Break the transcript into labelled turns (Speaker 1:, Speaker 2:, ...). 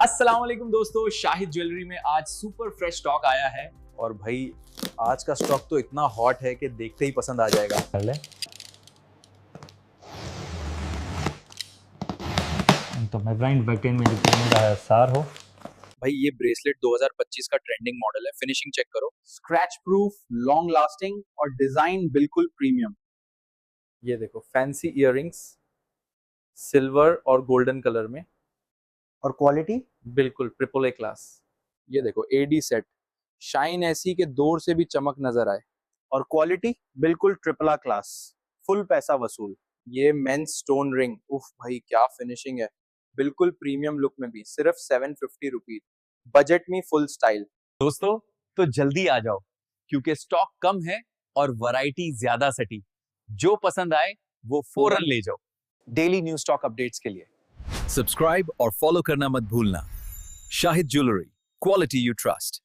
Speaker 1: अस्सलाम वालेकुम दोस्तों, शाहिद ज्वेलरी में आज सुपर फ्रेश स्टॉक आया है और भाई आज का स्टॉक तो इतना हॉट है कि देखते ही पसंद आ जाएगा। कर ले
Speaker 2: तो मैं ब्रांड बैकएंड में डिपेंड सार हो
Speaker 1: भाई। ये ब्रेसलेट 2025 का ट्रेंडिंग मॉडल है। फिनिशिंग चेक करो, स्क्रैच प्रूफ, लॉन्ग लास्टिंग और डिजाइन बिल्कुल प्रीमियम। ये देखो फैंसी इयररिंग्स सिल्वर और गोल्डन कलर में और क्वालिटी बिल्कुल ट्रिपल ए क्लास। ये देखो एडी सेट, शाइन ऐसी के दूर से भी चमक नजर आए और क्वालिटी बिल्कुल ट्रिपल आ क्लास, फुल पैसा वसूल। ये मेंस स्टोन रिंग, उफ भाई क्या फिनिशिंग है, बिल्कुल प्रीमियम लुक में भी, सिर्फ 750 रुपीज, बजट में फुल स्टाइल। दोस्तों तो जल्दी आ जाओ क्योंकि स्टॉक कम है और वैरायटी ज्यादा सटी। जो पसंद आए वो फौरन ले जाओ। डेली न्यू स्टॉक अपडेट्स के लिए
Speaker 3: सब्सक्राइब और फॉलो करना मत भूलना। Shahid jewellery, quality you trust.